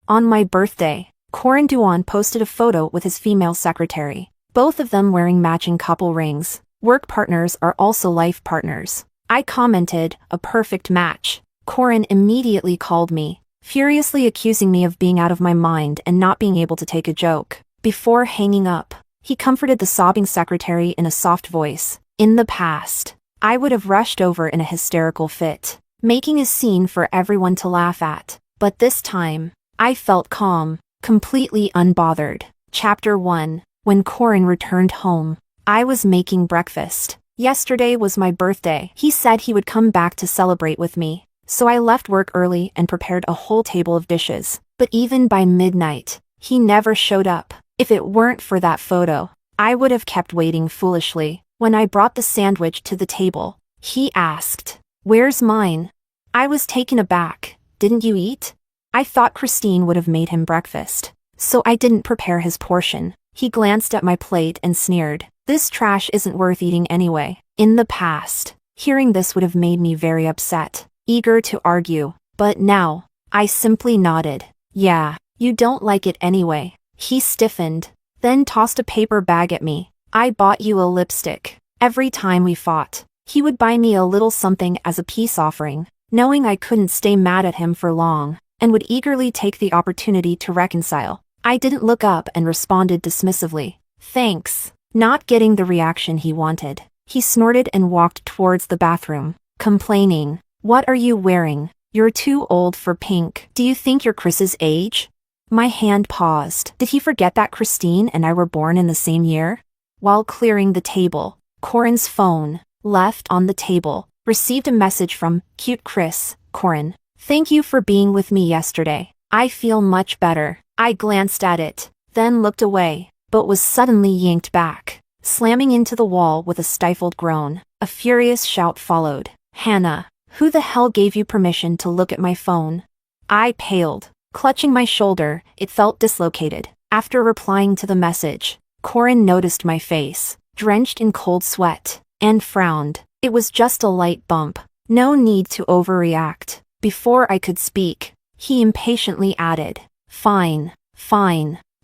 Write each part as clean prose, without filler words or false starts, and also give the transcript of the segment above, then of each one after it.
On my birthday, Corin Duan posted a photo with his female secretary, both of them wearing matching couple rings. Work partners are also life partners. I commented, a perfect match. Corin immediately called me, furiously accusing me of being out of my mind and not being able to take a joke. Before hanging up, he comforted the sobbing secretary in a soft voice. In the past, I would have rushed over in a hysterical fit, making a scene for everyone to laugh at. But this time, I felt calm, completely unbothered. Chapter 1. When Corin returned home, I was making breakfast. Yesterday was my birthday. He said he would come back to celebrate with me, so I left work early and prepared a whole table of dishes. But even by midnight, he never showed up. If it weren't for that photo, I would have kept waiting foolishly. When I brought the sandwich to the table, he asked, "Where's mine?" I was taken aback. "Didn't you eat?" I thought Christine would have made him breakfast, so I didn't prepare his portion. He glanced at my plate and sneered, "This trash isn't worth eating anyway." In the past, hearing this would have made me very upset, eager to argue, but now, I simply nodded. "Yeah, you don't like it anyway." He stiffened, then tossed a paper bag at me. "I bought you a lipstick. Every time we fought, he would buy me a little something as a peace offering, knowing I couldn't stay mad at him for long, and would eagerly take the opportunity to reconcile." I didn't look up and responded dismissively. "Thanks." Not getting the reaction he wanted, he snorted and walked towards the bathroom, complaining, "What are you wearing? You're too old for pink. Do you think you're Chris's age?" My hand paused. Did he forget that Christine and I were born in the same year? While clearing the table, Corin's phone, left on the table, received a message from Cute Chris. "Corin, thank you for being with me yesterday. I feel much better." I glanced at it, then looked away, but was suddenly yanked back, slamming into the wall with a stifled groan. A furious shout followed. "Hannah, who the hell gave you permission to look at my phone?" I paled, clutching my shoulder. It felt dislocated. After replying to the message, Corin noticed my face, drenched in cold sweat, and frowned. It was just a light bump. No need to overreact. Before I could speak, he impatiently added, Fine.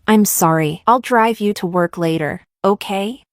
I'm sorry. I'll drive you to work later, okay?"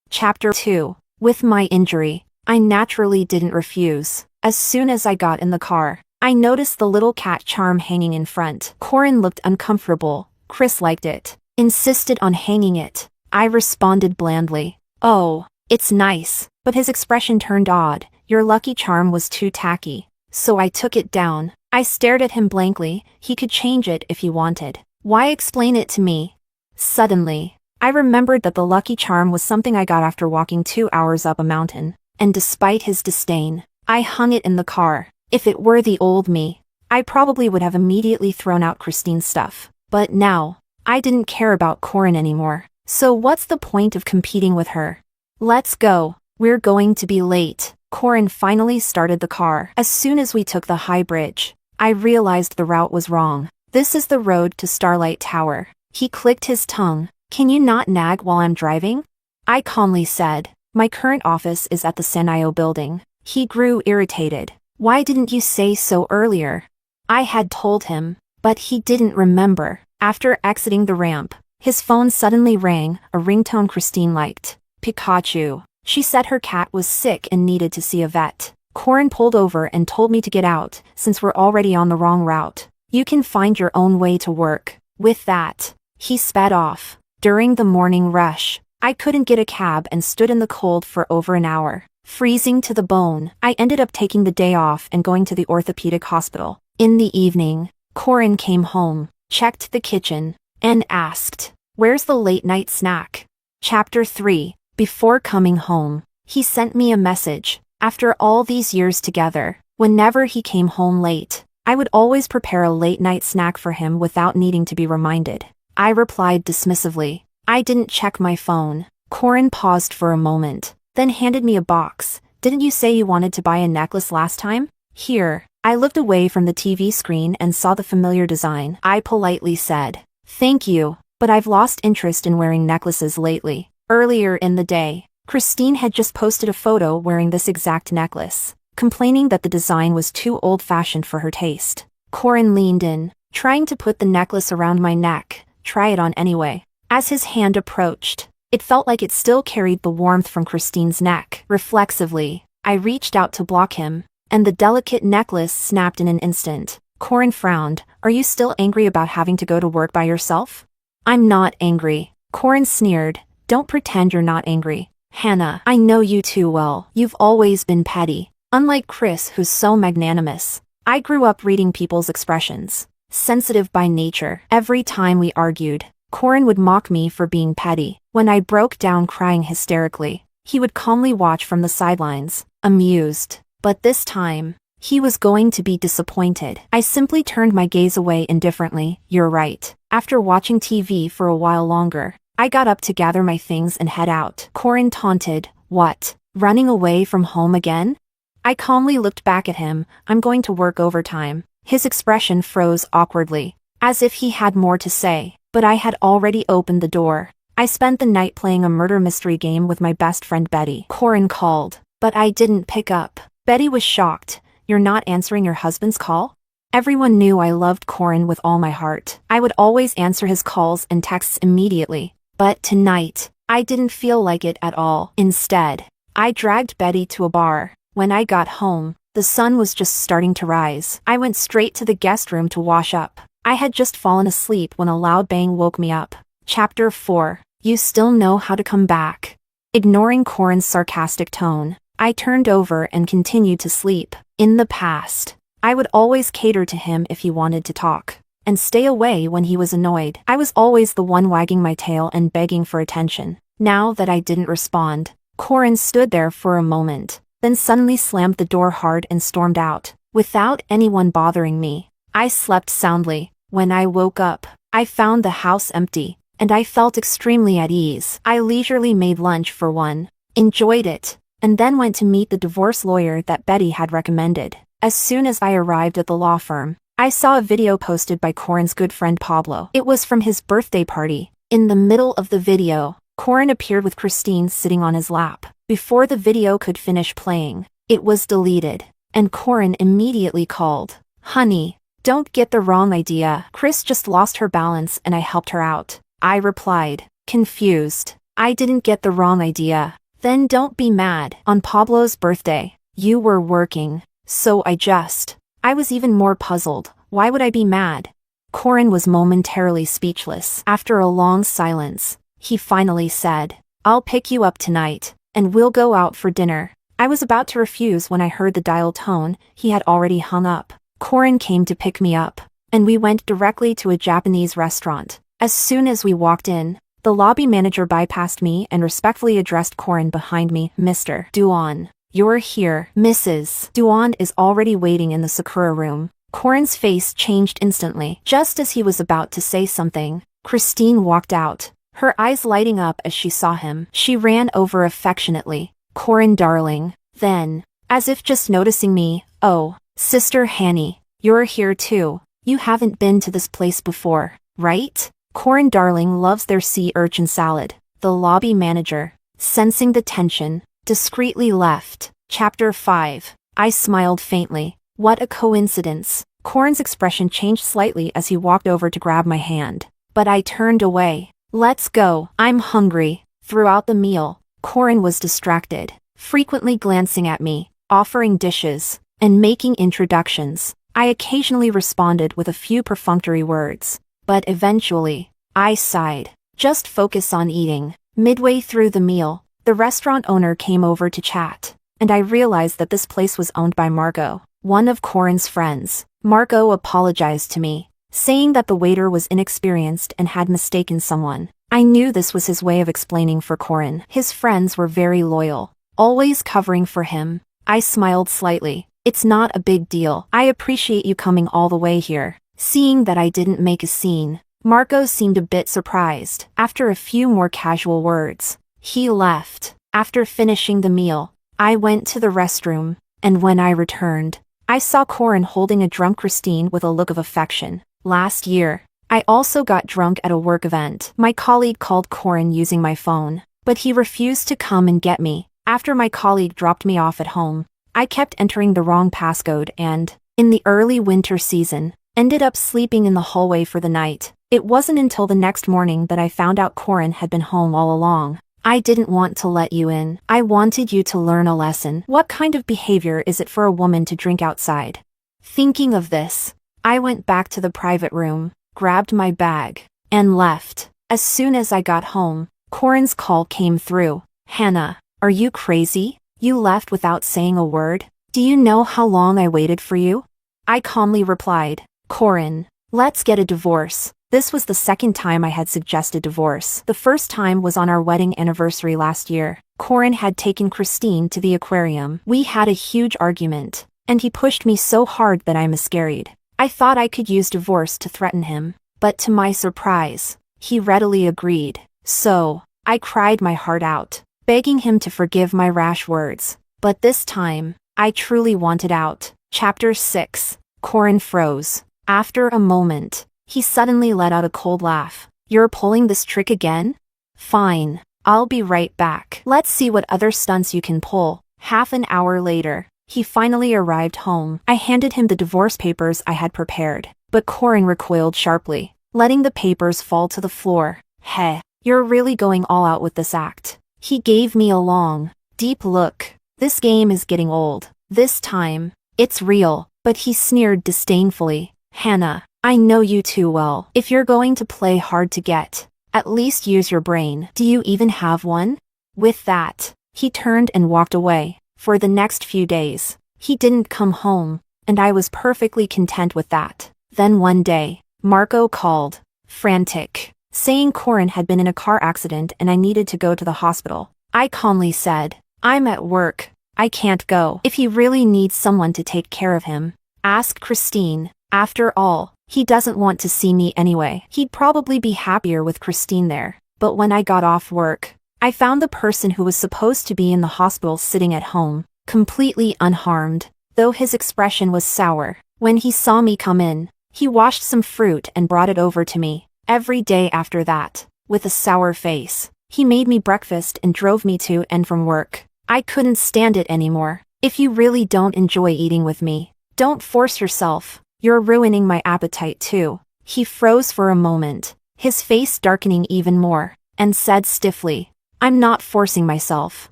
Chapter 2. With my injury, I naturally didn't refuse. As soon as I got in the car, I noticed the little cat charm hanging in front. Corin looked uncomfortable. Chris liked it, insisted on hanging it. I responded blandly, "Oh, it's nice," but his expression turned odd. "Your lucky charm was too tacky." So I took it down. I stared at him blankly. He could change it if he wanted. Why explain it to me? Suddenly, I remembered that the lucky charm was something I got after walking 2 hours up a mountain, and despite his disdain, I hung it in the car. If it were the old me, I probably would have immediately thrown out Christine's stuff. But now, I didn't care about Corin anymore. So what's the point of competing with her? "Let's go. We're going to be late." Corin finally started the car. As soon as we took the high bridge, I realized the route was wrong. "This is the road to Starlight Tower." He clicked his tongue. "Can you not nag while I'm driving?" I calmly said, "My current office is at the Sanio building." He grew irritated. "Why didn't you say so earlier?" I had told him, but he didn't remember. After exiting the ramp, his phone suddenly rang, a ringtone Christine liked. Pikachu. She said her cat was sick and needed to see a vet. Corin pulled over and told me to get out, since we're already on the wrong route. "You can find your own way to work." With that, he sped off. During the morning rush, I couldn't get a cab and stood in the cold for over an hour, freezing to the bone. I ended up taking the day off and going to the orthopedic hospital. In the evening, Corin came home, checked the kitchen, and asked, "Where's the late-night snack?" Chapter 3. Before coming home, he sent me a message. After all these years together, whenever he came home late, I would always prepare a late-night snack for him without needing to be reminded. I replied dismissively, "I didn't check my phone." Corin paused for a moment, then handed me a box. "Didn't you say you wanted to buy a necklace last time? Here." I looked away from the TV screen and saw the familiar design. I politely said, "Thank you, but I've lost interest in wearing necklaces lately." Earlier in the day, Christine had just posted a photo wearing this exact necklace, complaining that the design was too old-fashioned for her taste. Corin leaned in, trying to put the necklace around my neck, try it on anyway. As his hand approached, it felt like it still carried the warmth from Christine's neck. Reflexively, I reached out to block him, and the delicate necklace snapped in an instant. Corin frowned. Are you still angry about having to go to work by yourself? I'm not angry. Corin sneered. Don't pretend you're not angry. Hannah, I know you too well. You've always been petty. Unlike Chris, who's so magnanimous. I grew up reading people's expressions. Sensitive by nature. Every time we argued, Corin would mock me for being petty. When I broke down crying hysterically, he would calmly watch from the sidelines, amused. But this time, he was going to be disappointed. I simply turned my gaze away indifferently. You're right. After watching TV for a while longer, I got up to gather my things and head out. Corin taunted. What? Running away from home again? I calmly looked back at him. I'm going to work overtime. His expression froze awkwardly, as if he had more to say, but I had already opened the door. I spent the night playing a murder mystery game with my best friend Betty. Corin called, but I didn't pick up. Betty was shocked. You're not answering your husband's call? Everyone knew I loved Corin with all my heart. I would always answer his calls and texts immediately. But tonight, I didn't feel like it at all. Instead, I dragged Betty to a bar. When I got home, the sun was just starting to rise. I went straight to the guest room to wash up. I had just fallen asleep when a loud bang woke me up. Chapter 4. You still know how to come back. Ignoring Corin's sarcastic tone, I turned over and continued to sleep. In the past, I would always cater to him if he wanted to talk, and stay away when he was annoyed. I was always the one wagging my tail and begging for attention. Now that I didn't respond, Corin stood there for a moment, then suddenly slammed the door hard and stormed out. Without anyone bothering me, I slept soundly. When I woke up, I found the house empty, and I felt extremely at ease. I leisurely made lunch for one, enjoyed it, and then went to meet the divorce lawyer that Betty had recommended. As soon as I arrived at the law firm, I saw a video posted by Corin's good friend Pablo. It was from his birthday party. In the middle of the video, Corin appeared with Christine sitting on his lap. Before the video could finish playing, it was deleted, and Corin immediately called. Honey, don't get the wrong idea. Chris just lost her balance and I helped her out. I replied, confused. I didn't get the wrong idea. Then don't be mad. On Pablo's birthday, you were working, so I was even more puzzled. Why would I be mad? Corin was momentarily speechless. After a long silence, he finally said, I'll pick you up tonight, and we'll go out for dinner. I was about to refuse when I heard the dial tone. He had already hung up. Corin came to pick me up, and we went directly to a Japanese restaurant. As soon as we walked in, the lobby manager bypassed me and respectfully addressed Corin behind me. Mr. Duan, you're here. Mrs. Duan is already waiting in the Sakura room. Corin's face changed instantly. Just as he was about to say something, Christine walked out, her eyes lighting up as she saw him. She ran over affectionately. Corin darling. Then, as if just noticing me, oh, Sister Hanny, you're here too. You haven't been to this place before, right? Corin darling loves their sea urchin salad. The lobby manager, sensing the tension, discreetly left. Chapter 5. I smiled faintly. What a coincidence. Corin's expression changed slightly as he walked over to grab my hand, but I turned away. Let's go. I'm hungry. Throughout the meal, Corin was distracted, frequently glancing at me, offering dishes, and making introductions. I occasionally responded with a few perfunctory words, but eventually, I sighed. Just focus on eating. Midway through the meal, the restaurant owner came over to chat, and I realized that this place was owned by Margot, one of Corin's friends. Margot apologized to me, saying that the waiter was inexperienced and had mistaken someone. I knew this was his way of explaining for Corin. His friends were very loyal, always covering for him. I smiled slightly. It's not a big deal. I appreciate you coming all the way here. Seeing that I didn't make a scene, Margot seemed a bit surprised. After a few more casual words, he left. After finishing the meal, I went to the restroom, and when I returned, I saw Corin holding a drunk Christine with a look of affection. Last year, I also got drunk at a work event. My colleague called Corin using my phone, but he refused to come and get me. After my colleague dropped me off at home, I kept entering the wrong passcode and, in the early winter season, Ended up sleeping in the hallway for the night. It wasn't until the next morning that I found out Corin had been home all along. I didn't want to let you in. I wanted you to learn a lesson. What kind of behavior is it for a woman to drink outside? Thinking of this, I went back to the private room, grabbed my bag, and left. As soon as I got home, Corin's call came through. Hannah, are you crazy? You left without saying a word? Do you know how long I waited for you? I calmly replied, Corin, let's get a divorce. This was the second time I had suggested divorce. The first time was on our wedding anniversary last year. Corin had taken Christine to the aquarium. We had a huge argument, and he pushed me so hard that I miscarried. I thought I could use divorce to threaten him, but to my surprise, he readily agreed. So, I cried my heart out, begging him to forgive my rash words. But this time, I truly wanted out. Chapter 6. Corin froze. After a moment, he suddenly let out a cold laugh. You're pulling this trick again? Fine, I'll be right back. Let's see what other stunts you can pull. Half an hour later, he finally arrived home. I handed him the divorce papers I had prepared, but Corin recoiled sharply, letting the papers fall to the floor. Heh, you're really going all out with this act. He gave me a long, deep look. This game is getting old. This time, it's real. But he sneered disdainfully. Hannah, I know you too well. If you're going to play hard to get, at least use your brain. Do you even have one? With that, he turned and walked away. For the next few days, he didn't come home, and I was perfectly content with that. Then one day, Marco called, frantic, saying Corin had been in a car accident and I needed to go to the hospital. I calmly said, I'm at work. I can't go. If he really needs someone to take care of him, ask Christine. After all, he doesn't want to see me anyway. He'd probably be happier with Christine there. But when I got off work, I found the person who was supposed to be in the hospital sitting at home, completely unharmed, though his expression was sour. When he saw me come in, he washed some fruit and brought it over to me. Every day after that, with a sour face, he made me breakfast and drove me to and from work. I couldn't stand it anymore. If you really don't enjoy eating with me, don't force yourself. You're ruining my appetite too. He froze for a moment, his face darkening even more, and said stiffly, I'm not forcing myself.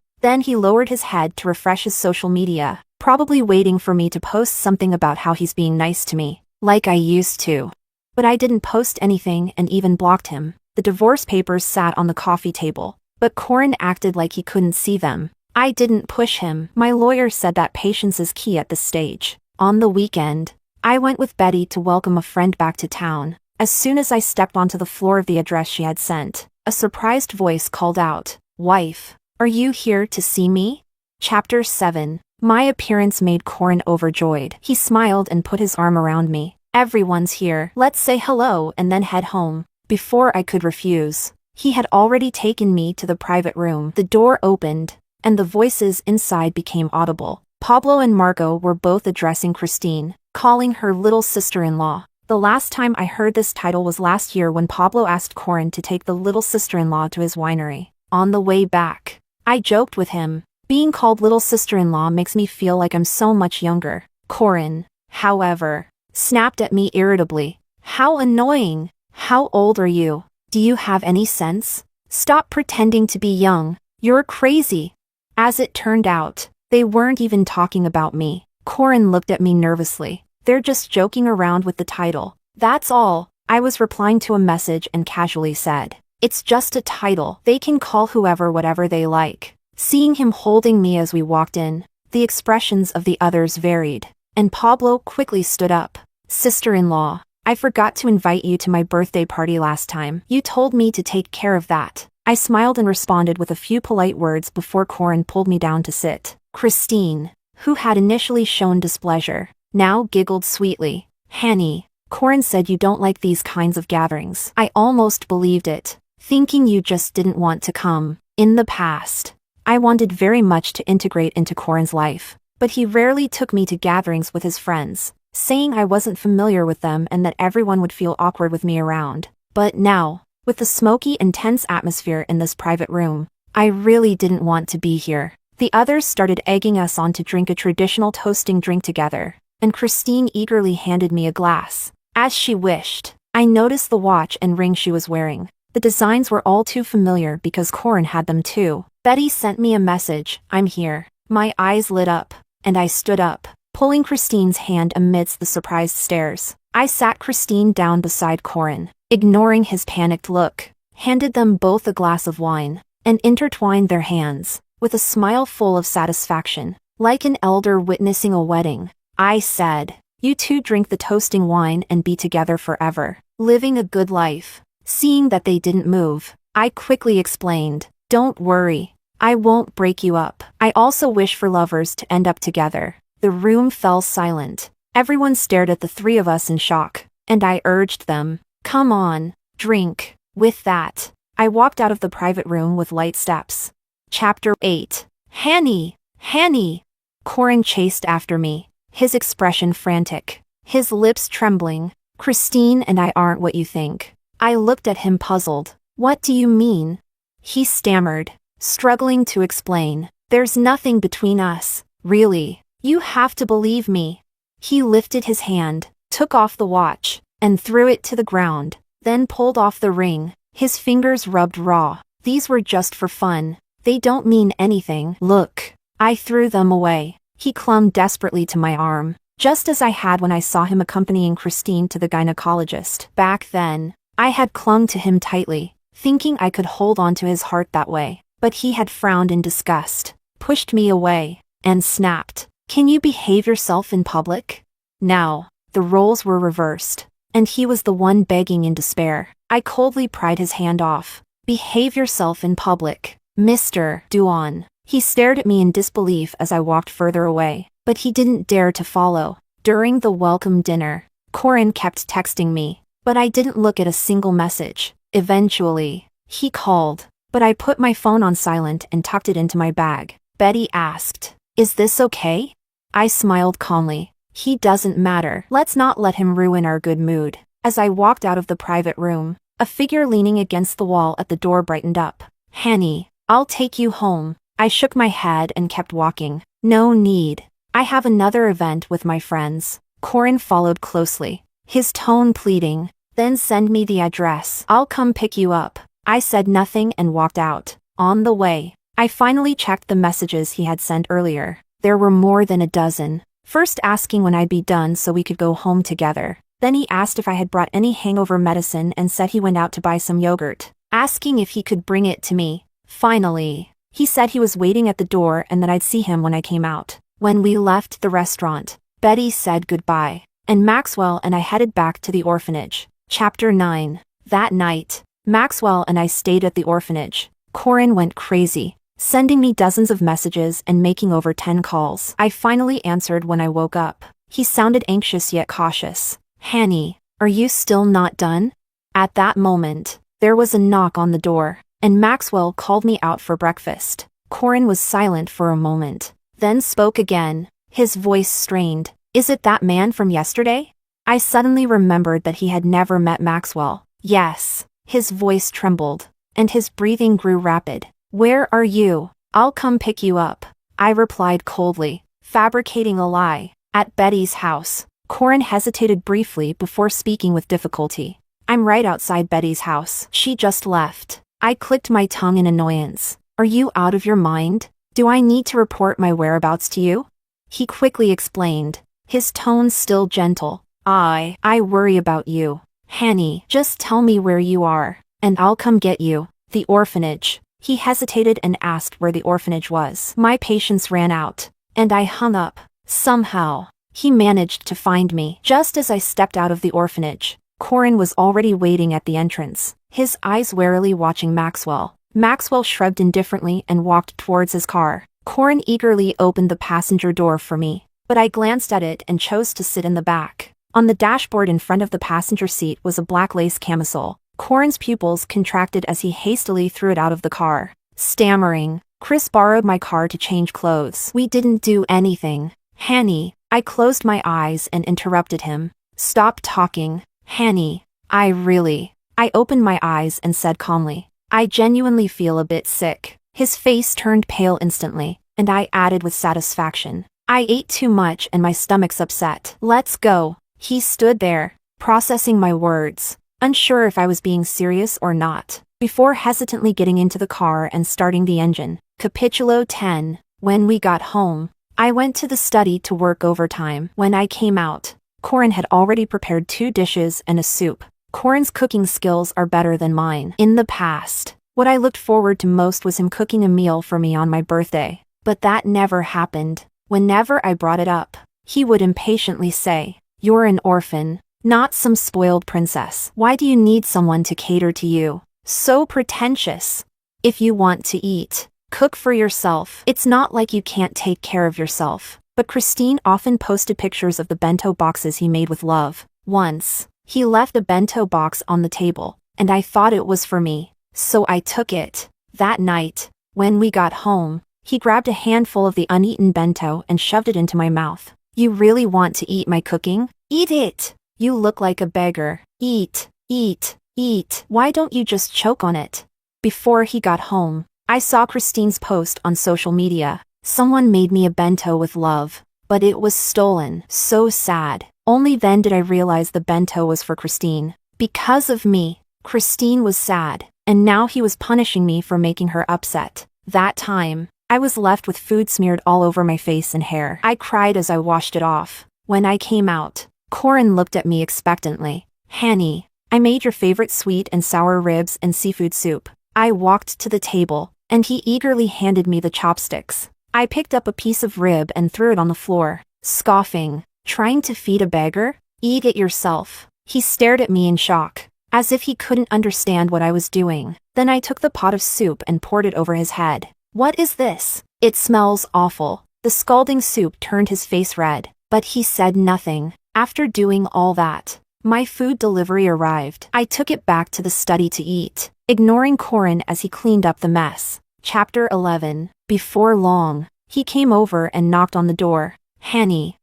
Then he lowered his head to refresh his social media, probably waiting for me to post something about how he's being nice to me, like I used to. But I didn't post anything and even blocked him. The divorce papers sat on the coffee table, but Corin acted like he couldn't see them. I didn't push him. My lawyer said that patience is key at this stage. On the weekend, I went with Betty to welcome a friend back to town. As soon as I stepped onto the floor of the address she had sent, a surprised voice called out, Wife, are you here to see me? Chapter 7. My appearance made Corin overjoyed. He smiled and put his arm around me. Everyone's here. Let's say hello and then head home. Before I could refuse, he had already taken me to the private room. The door opened, and the voices inside became audible. Pablo and Marco were both addressing Christine, calling her little sister-in-law. The last time I heard this title was last year when Pablo asked Corin to take the little sister-in-law to his winery. On the way back, I joked with him, being called little sister-in-law makes me feel like I'm so much younger. Corin, however, snapped at me irritably. How annoying! How old are you? Do you have any sense? Stop pretending to be young. You're crazy. As it turned out, they weren't even talking about me. Corin looked at me nervously. They're just joking around with the title. That's all. I was replying to a message and casually said, it's just a title. They can call whoever whatever they like. Seeing him holding me as we walked in, the expressions of the others varied, and Pablo quickly stood up. Sister-in-law, I forgot to invite you to my birthday party last time. You told me to take care of that. I smiled and responded with a few polite words before Corin pulled me down to sit. Christine, who had initially shown displeasure, now giggled sweetly. Hanny, Corin said you don't like these kinds of gatherings. I almost believed it, thinking you just didn't want to come. In the past, I wanted very much to integrate into Corin's life, but he rarely took me to gatherings with his friends, saying I wasn't familiar with them and that everyone would feel awkward with me around. But now, with the smoky and tense atmosphere in this private room, I really didn't want to be here. The others started egging us on to drink a traditional toasting drink together, and Christine eagerly handed me a glass. As she wished. I noticed the watch and ring she was wearing. The designs were all too familiar because Corin had them too. Betty sent me a message, "I'm here." My eyes lit up, and I stood up, pulling Christine's hand amidst the surprised stares. I sat Christine down beside Corin, ignoring his panicked look, handed them both a glass of wine, and intertwined their hands, with a smile full of satisfaction, like an elder witnessing a wedding. I said, "You two drink the toasting wine and be together forever, living a good life." Seeing that they didn't move, I quickly explained, "Don't worry, I won't break you up. I also wish for lovers to end up together." The room fell silent. Everyone stared at the three of us in shock, and I urged them, "Come on, drink." With that, I walked out of the private room with light steps. Chapter 8. Hanny! Hanny! Corin chased after me, his expression frantic, his lips trembling. "Christine and I aren't what you think." I looked at him puzzled. "What do you mean?" He stammered, struggling to explain. "There's nothing between us, really. You have to believe me." He lifted his hand, took off the watch, and threw it to the ground, then pulled off the ring. His fingers rubbed raw. "These were just for fun. They don't mean anything." "Look." I threw them away. He clung desperately to my arm, just as I had when I saw him accompanying Christine to the gynecologist. Back then, I had clung to him tightly, thinking I could hold on to his heart that way. But he had frowned in disgust, pushed me away, and snapped, "Can you behave yourself in public?" Now, the roles were reversed, and he was the one begging in despair. I coldly pried his hand off. "Behave yourself in public, Mr. Duan." He stared at me in disbelief as I walked further away, but he didn't dare to follow. During the welcome dinner, Corin kept texting me, but I didn't look at a single message. Eventually, he called, but I put my phone on silent and tucked it into my bag. Betty asked, "Is this okay?" I smiled calmly. "He doesn't matter. Let's not let him ruin our good mood." As I walked out of the private room, a figure leaning against the wall at the door brightened up. "Hanny, I'll take you home." I shook my head and kept walking. "No need. I have another event with my friends." Corin followed closely, his tone pleading. "Then send me the address. I'll come pick you up." I said nothing and walked out. On the way, I finally checked the messages he had sent earlier. There were more than a dozen. First asking when I'd be done so we could go home together. Then he asked if I had brought any hangover medicine and said he went out to buy some yogurt, asking if he could bring it to me. Finally, he said he was waiting at the door and that I'd see him when I came out. When we left the restaurant, Betty said goodbye, and Maxwell and I headed back to the orphanage. Chapter 9. That night, Maxwell and I stayed at the orphanage. Corin went crazy, sending me dozens of messages and making over 10 calls. I finally answered when I woke up. He sounded anxious yet cautious. "Hanny, are you still not done?" At that moment, there was a knock on the door, and Maxwell called me out for breakfast. Corin was silent for a moment, then spoke again, his voice strained. "Is it that man from yesterday?" I suddenly remembered that he had never met Maxwell. "Yes." His voice trembled, and his breathing grew rapid. "Where are you?" "I'll come pick you up," I replied coldly, fabricating a lie. "At Betty's house." Corin hesitated briefly before speaking with difficulty. "I'm right outside Betty's house. She just left." I clicked my tongue in annoyance. "Are you out of your mind? Do I need to report my whereabouts to you?" He quickly explained, his tone still gentle. I worry about you. Hanny, just tell me where you are, and I'll come get you." "The orphanage." He hesitated and asked where the orphanage was. My patience ran out, and I hung up. Somehow, he managed to find me. Just as I stepped out of the orphanage, Corin was already waiting at the entrance, his eyes warily watching Maxwell. Maxwell shrugged indifferently and walked towards his car. Corin eagerly opened the passenger door for me, but I glanced at it and chose to sit in the back. On the dashboard in front of the passenger seat was a black lace camisole. Corin's pupils contracted as he hastily threw it out of the car. Stammering, "Chris borrowed my car to change clothes. We didn't do anything." "Hanny." I closed my eyes and interrupted him. "Stop talking, Hanny. I opened my eyes and said calmly, "I genuinely feel a bit sick." His face turned pale instantly, and I added with satisfaction, "I ate too much and my stomach's upset." "Let's go." He stood there, processing my words, unsure if I was being serious or not, before hesitantly getting into the car and starting the engine. Capítulo 10. When we got home, I went to the study to work overtime. When I came out, Corin had already prepared 2 dishes and a soup. Corin's cooking skills are better than mine. In the past, what I looked forward to most was him cooking a meal for me on my birthday. But that never happened. Whenever I brought it up, he would impatiently say, "You're an orphan, not some spoiled princess. Why do you need someone to cater to you? So pretentious. If you want to eat, cook for yourself. It's not like you can't take care of yourself." But Christine often posted pictures of the bento boxes he made with love. Once, he left a bento box on the table, and I thought it was for me, so I took it. That night, when we got home, he grabbed a handful of the uneaten bento and shoved it into my mouth. "You really want to eat my cooking? Eat it! You look like a beggar. Eat, eat, eat. Why don't you just choke on it?" Before he got home, I saw Christine's post on social media. "Someone made me a bento with love, but it was stolen." So sad. Only then did I realize the bento was for Christine. Because of me, Christine was sad, and now he was punishing me for making her upset. That time, I was left with food smeared all over my face and hair. I cried as I washed it off. When I came out, Corin looked at me expectantly. "Hanny, I made your favorite sweet and sour ribs and seafood soup." I walked to the table, and he eagerly handed me the chopsticks. I picked up a piece of rib and threw it on the floor, scoffing. "Trying to feed a beggar? Eat it yourself." He stared at me in shock, as if he couldn't understand what I was doing. Then I took the pot of soup and poured it over his head. "What is this? It smells awful." The scalding soup turned his face red, but he said nothing. After doing all that, my food delivery arrived. I took it back to the study to eat, ignoring Corin as he cleaned up the mess. Chapter 11. Before long, he came over and knocked on the door. "Hanny."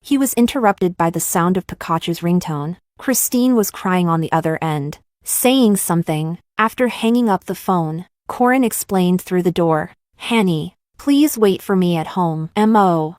He was interrupted by the sound of Pikachu's ringtone. Christine was crying on the other end, saying something. After hanging up the phone, Corin explained through the door, "Hanny, please wait for me at home.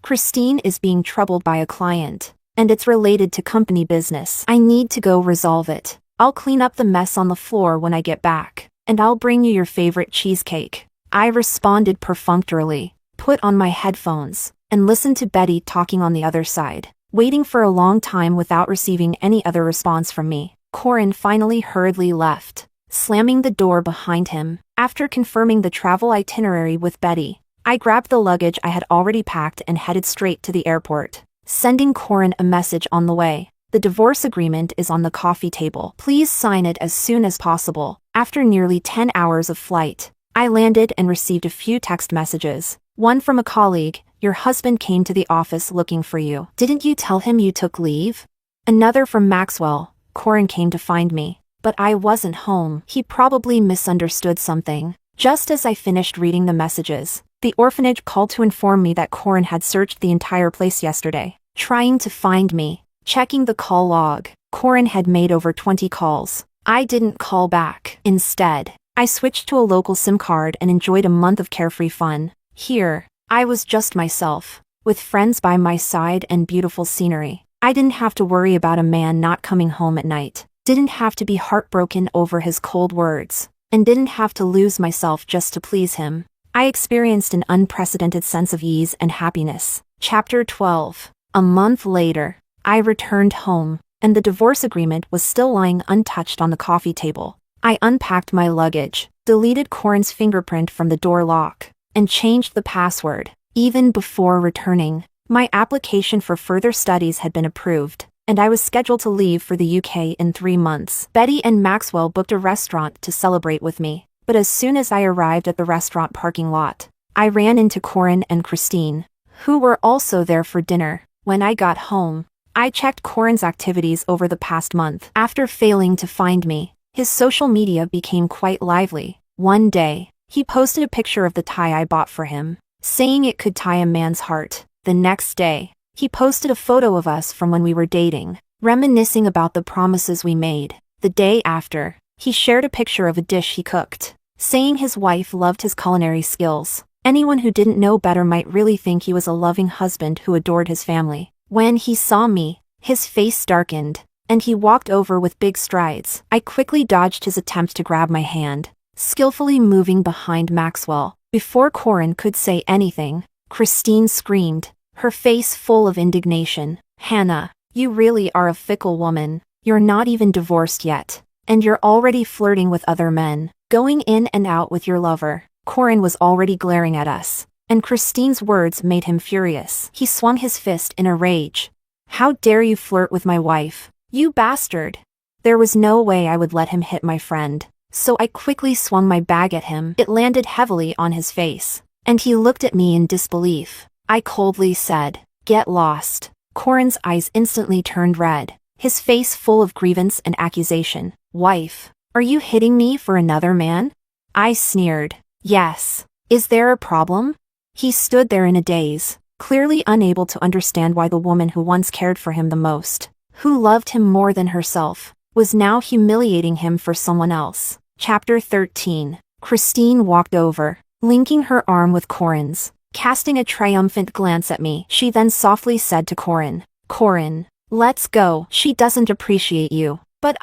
Christine is being troubled by a client, and it's related to company business. I need to go resolve it. I'll clean up the mess on the floor when I get back, and I'll bring you your favorite cheesecake." I responded perfunctorily, put on my headphones, and listened to Betty talking on the other side, waiting for a long time without receiving any other response from me. Corin finally hurriedly left, slamming the door behind him. After confirming the travel itinerary with Betty, I grabbed the luggage I had already packed and headed straight to the airport, sending Corin a message on the way. "The divorce agreement is on the coffee table. Please sign it as soon as possible." After nearly 10 hours of flight, I landed and received a few text messages. One from a colleague, "Your husband came to the office looking for you. Didn't you tell him you took leave?" Another from Maxwell, "Corin came to find me, but I wasn't home. He probably misunderstood something." Just as I finished reading the messages, the orphanage called to inform me that Corin had searched the entire place yesterday, trying to find me. Checking the call log, Corin had made over 20 calls. I didn't call back. Instead, I switched to a local SIM card and enjoyed a month of carefree fun. Here, I was just myself, with friends by my side and beautiful scenery. I didn't have to worry about a man not coming home at night, didn't have to be heartbroken over his cold words, and didn't have to lose myself just to please him. I experienced an unprecedented sense of ease and happiness. Chapter 12. A month later, I returned home, and the divorce agreement was still lying untouched on the coffee table. I unpacked my luggage, deleted Corin's fingerprint from the door lock, and changed the password. Even before returning, my application for further studies had been approved, and I was scheduled to leave for the UK in 3 months. Betty and Maxwell booked a restaurant to celebrate with me, but as soon as I arrived at the restaurant parking lot, I ran into Corin and Christine, who were also there for dinner. When I got home, I checked Corin's activities over the past month. After failing to find me, his social media became quite lively. One day, he posted a picture of the tie I bought for him, saying it could tie a man's heart. The next day, he posted a photo of us from when we were dating, reminiscing about the promises we made. The day after, he shared a picture of a dish he cooked, saying his wife loved his culinary skills. Anyone who didn't know better might really think he was a loving husband who adored his family. When he saw me, his face darkened, and he walked over with big strides. I quickly dodged his attempt to grab my hand, skillfully moving behind Maxwell. Before Corin could say anything, Christine screamed, her face full of indignation. "Hannah, you really are a fickle woman. You're not even divorced yet, and you're already flirting with other men, going in and out with your lover." Corin was already glaring at us, and Christine's words made him furious. He swung his fist in a rage. "How dare you flirt with my wife, you bastard!" There was no way I would let him hit my friend, so I quickly swung my bag at him. It landed heavily on his face, and he looked at me in disbelief. I coldly said, "Get lost." Corin's eyes instantly turned red, his face full of grievance and accusation. "Wife, are you hitting me for another man?" I sneered. "Yes. Is there a problem?" He stood there in a daze, clearly unable to understand why the woman who once cared for him the most, who loved him more than herself, was now humiliating him for someone else. Chapter 13. Christine walked over, linking her arm with Corin's. Casting a triumphant glance at me, she then softly said to Corin, "Corin, let's go. She doesn't appreciate you." "But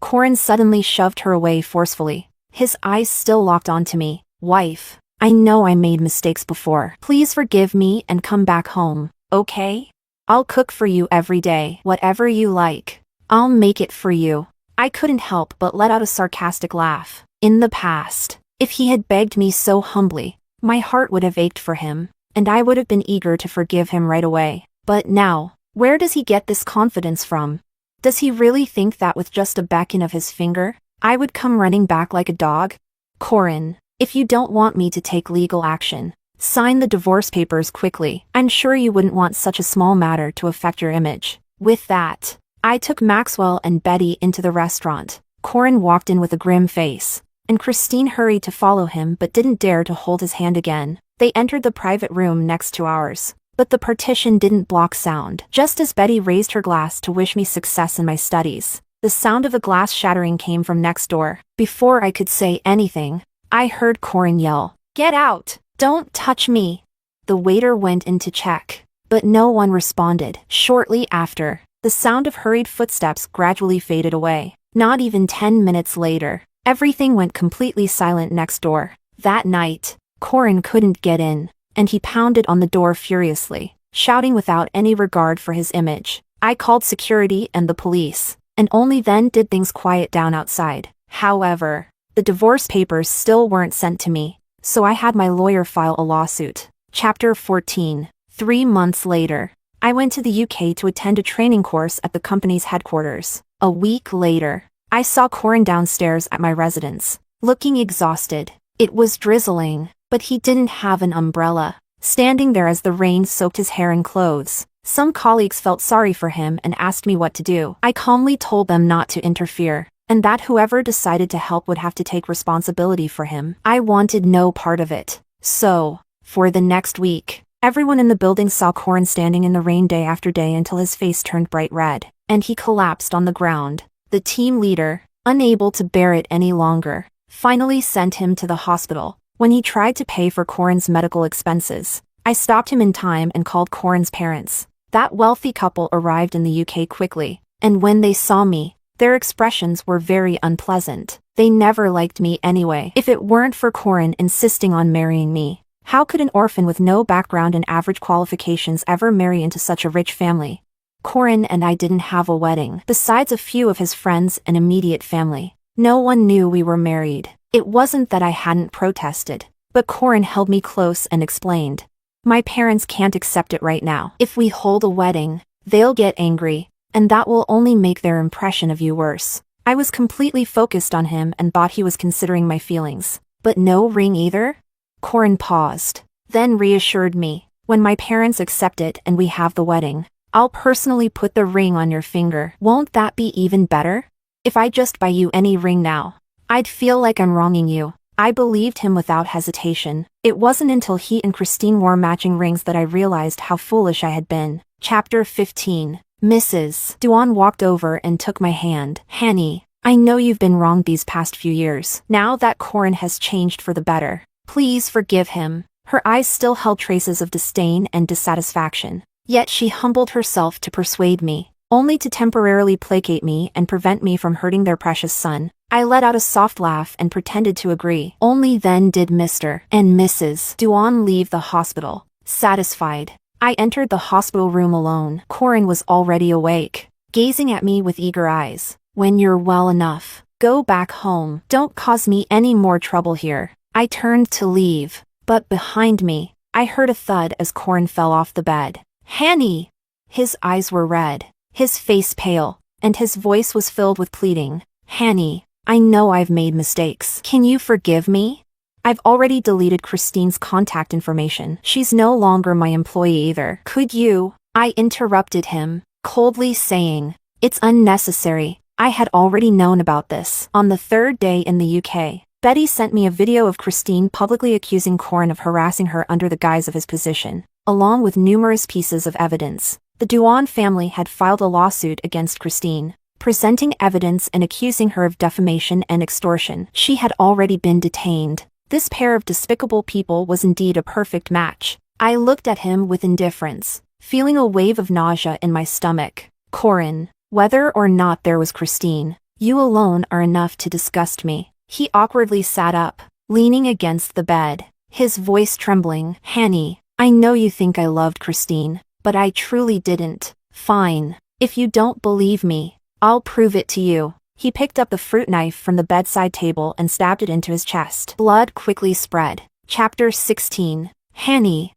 Corin suddenly shoved her away forcefully, his eyes still locked onto me. "Wife, I know I made mistakes before. Please forgive me and come back home, okay? I'll cook for you every day, whatever you like. I'll make it for you." I couldn't help but let out a sarcastic laugh. In the past, if he had begged me so humbly, my heart would have ached for him, and I would have been eager to forgive him right away. But now, where does he get this confidence from? Does he really think that with just a beckon of his finger, I would come running back like a dog? "Corin, if you don't want me to take legal action, sign the divorce papers quickly. I'm sure you wouldn't want such a small matter to affect your image." With that, I took Maxwell and Betty into the restaurant. Corin walked in with a grim face, and Christine hurried to follow him but didn't dare to hold his hand again. They entered the private room next to ours, but the partition didn't block sound. Just as Betty raised her glass to wish me success in my studies, the sound of a glass shattering came from next door. Before I could say anything, I heard Corin yell, "Get out! Don't touch me!" The waiter went in to check, but no one responded. Shortly after, the sound of hurried footsteps gradually faded away. Not even 10 minutes later, everything went completely silent next door. That night, Corin couldn't get in, and he pounded on the door furiously, shouting without any regard for his image. I called security and the police, and only then did things quiet down outside. However, the divorce papers still weren't sent to me, so I had my lawyer file a lawsuit. Chapter 14. 3 months later, I went to the UK to attend a training course at the company's headquarters. A week later, I saw Corin downstairs at my residence, looking exhausted. It was drizzling, but he didn't have an umbrella, standing there as the rain soaked his hair and clothes. Some colleagues felt sorry for him and asked me what to do. I calmly told them not to interfere, and that whoever decided to help would have to take responsibility for him. I wanted no part of it. So, for the next week, everyone in the building saw Corin standing in the rain day after day until his face turned bright red, and he collapsed on the ground. The team leader, unable to bear it any longer, finally sent him to the hospital. When he tried to pay for Corin's medical expenses, I stopped him in time and called Corin's parents. That wealthy couple arrived in the UK quickly, and when they saw me, their expressions were very unpleasant. They never liked me anyway. If it weren't for Corin insisting on marrying me, how could an orphan with no background and average qualifications ever marry into such a rich family? Corin and I didn't have a wedding. Besides a few of his friends and immediate family, no one knew we were married. It wasn't that I hadn't protested, but Corin held me close and explained, "My parents can't accept it right now. If we hold a wedding, they'll get angry, and that will only make their impression of you worse." I was completely focused on him and thought he was considering my feelings. "But no ring either?" Corin paused, then reassured me, "When my parents accept it and we have the wedding, I'll personally put the ring on your finger. Won't that be even better? If I just buy you any ring now, I'd feel like I'm wronging you." I believed him without hesitation. It wasn't until he and Christine wore matching rings that I realized how foolish I had been. Chapter 15. Mrs. Duan walked over and took my hand. "Hanny, I know you've been wronged these past few years. Now that Corin has changed for the better, please forgive him." Her eyes still held traces of disdain and dissatisfaction, yet she humbled herself to persuade me. only to temporarily placate me and prevent me from hurting their precious son. I let out a soft laugh and pretended to agree. Only then did Mr. and Mrs. Duan leave the hospital. Satisfied, I entered the hospital room alone. Corin was already awake, gazing at me with eager eyes. When you're well enough, go back home. Don't cause me any more trouble here. I turned to leave, but behind me, I heard a thud as Corin fell off the bed. Hanny! His eyes were red, his face pale, and his voice was filled with pleading. Hanny, I know I've made mistakes. Can you forgive me? I've already deleted Christine's contact information. She's no longer my employee either. Could you? I interrupted him, coldly saying, it's unnecessary. I had already known about this. On the third day in the UK, Betty sent me a video of Christine publicly accusing Corin of harassing her under the guise of his position, along with numerous pieces of evidence. The Duan family had filed a lawsuit against Christine, presenting evidence and accusing her of defamation and extortion. She had already been detained. This pair of despicable people was indeed a perfect match. I looked at him with indifference, feeling a wave of nausea in my stomach. Corin, whether or not there was Christine, you alone are enough to disgust me. He awkwardly sat up, leaning against the bed, his voice trembling. Hanny, I know you think I loved Christine, but I truly didn't. Fine. If you don't believe me, I'll prove it to you. He picked up the fruit knife from the bedside table and stabbed it into his chest. Blood quickly spread. Chapter 16. Hanny.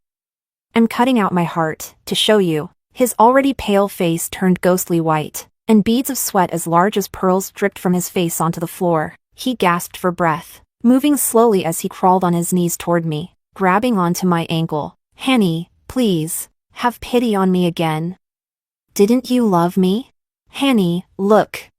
I'm cutting out my heart, to show you. His already pale face turned ghostly white, and beads of sweat as large as pearls dripped from his face onto the floor. He gasped for breath, moving slowly as he crawled on his knees toward me, grabbing onto my ankle. Hanny, please, have pity on me again. Didn't you love me? Hanny, look.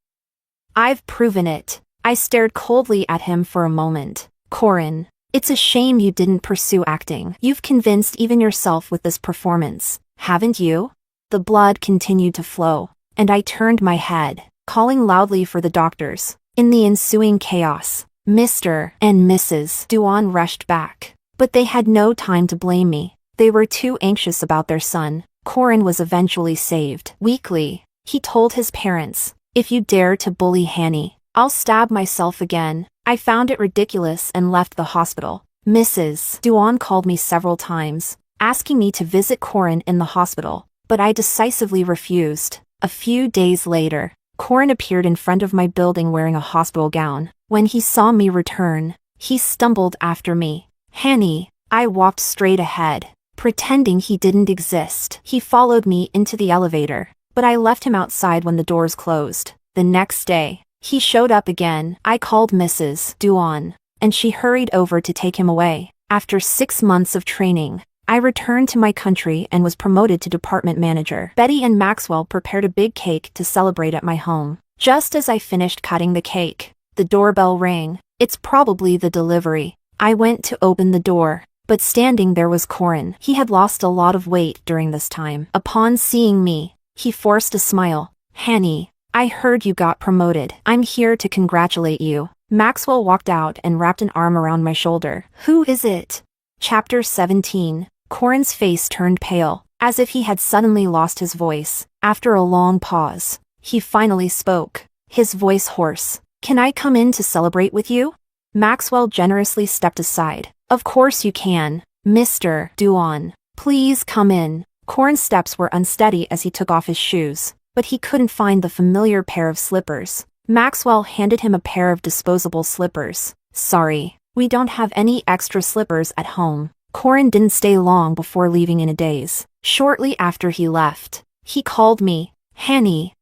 I've proven it. I stared coldly at him for a moment. Corin, it's a shame you didn't pursue acting. You've convinced even yourself with this performance, haven't you? The blood continued to flow, and I turned my head, calling loudly for the doctors. In the ensuing chaos, Mr. and Mrs. Duan rushed back, but they had no time to blame me. They were too anxious about their son. Corin was eventually saved. Weakly, he told his parents, if you dare to bully Hanny, I'll stab myself again. I found it ridiculous and left the hospital. Mrs. Duan called me several times, asking me to visit Corin in the hospital, but I decisively refused. A few days later, Corin appeared in front of my building wearing a hospital gown. When he saw me return, he stumbled after me. Hanny, I walked straight ahead, pretending he didn't exist. He followed me into the elevator, but I left him outside when the doors closed. The next day, he showed up again. I called Mrs. Duan, and she hurried over to take him away. After 6 months of training, I returned to my country and was promoted to department manager. Betty and Maxwell prepared a big cake to celebrate at my home. Just as I finished cutting the cake, the doorbell rang. It's probably the delivery. I went to open the door, but standing there was Corin. He had lost a lot of weight during this time. Upon seeing me, he forced a smile. Hanny, I heard you got promoted. I'm here to congratulate you. Maxwell walked out and wrapped an arm around my shoulder. Who is it? Chapter 17. Corin's face turned pale, as if he had suddenly lost his voice. After a long pause, he finally spoke, his voice hoarse. Can I come in to celebrate with you? Maxwell generously stepped aside. Of course you can, Mr. Duan. Please come in. Corin's steps were unsteady as he took off his shoes, but he couldn't find the familiar pair of slippers. Maxwell handed him a pair of disposable slippers. Sorry, we don't have any extra slippers at home. Corin didn't stay long before leaving in a daze. Shortly after he left, he called me, Hanny.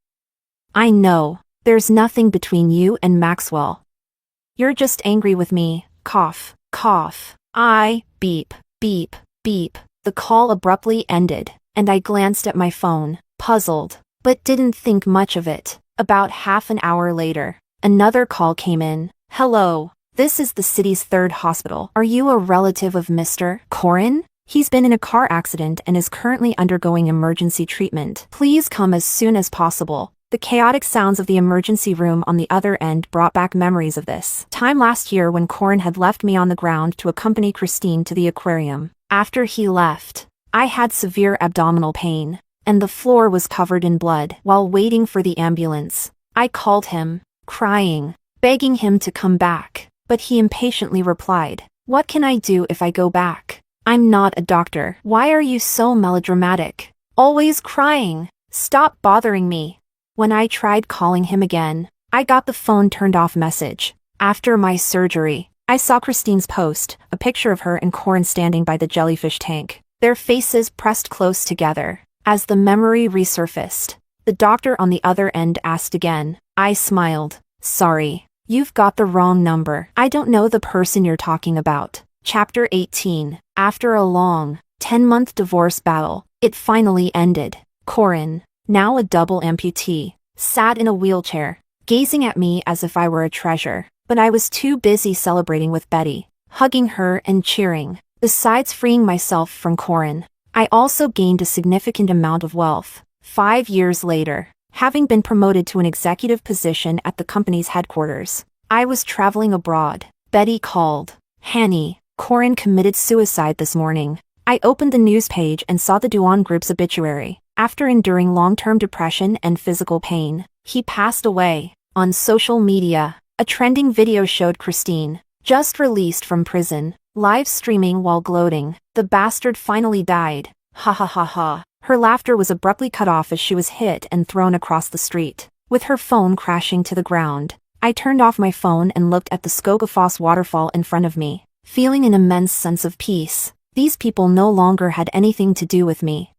I know, there's nothing between you and Maxwell. You're just angry with me. Cough, cough. Beep, beep, beep. The call abruptly ended, and I glanced at my phone, puzzled, but didn't think much of it. About half an hour later, another call came in. Hello. This is the city's 3rd hospital. Are you a relative of Mr. Corin? He's been in a car accident and is currently undergoing emergency treatment. Please come as soon as possible. The chaotic sounds of the emergency room on the other end brought back memories of this time last year when Corin had left me on the ground to accompany Christine to the aquarium. After he left, I had severe abdominal pain, and the floor was covered in blood. While waiting for the ambulance, I called him, crying, begging him to come back, but he impatiently replied, "What can I do if I go back? I'm not a doctor." "Why are you so melodramatic? Always crying. Stop bothering me." When I tried calling him again, I got the phone turned off message. After my surgery, I saw Christine's post, a picture of her and Corin standing by the jellyfish tank, their faces pressed close together. As the memory resurfaced, the doctor on the other end asked again. I smiled. "Sorry, you've got the wrong number. I don't know the person you're talking about." Chapter 18. After a long, 10-month divorce battle, it finally ended. Corin, now a double amputee, sat in a wheelchair, gazing at me as if I were a treasure. But I was too busy celebrating with Betty, hugging her and cheering. Besides freeing myself from Corin, I also gained a significant amount of wealth. 5 years later, having been promoted to an executive position at the company's headquarters, I was traveling abroad. Betty called. "Hanny, Corin committed suicide this morning." I opened the news page and saw the Duan Group's obituary. After enduring long-term depression and physical pain, he passed away. On social media, a trending video showed Christine, just released from prison, live streaming while gloating. "The bastard finally died. Ha ha ha ha." Her laughter was abruptly cut off as she was hit and thrown across the street, with her phone crashing to the ground. I turned off my phone and looked at the Skogafoss waterfall in front of me, feeling an immense sense of peace. These people no longer had anything to do with me.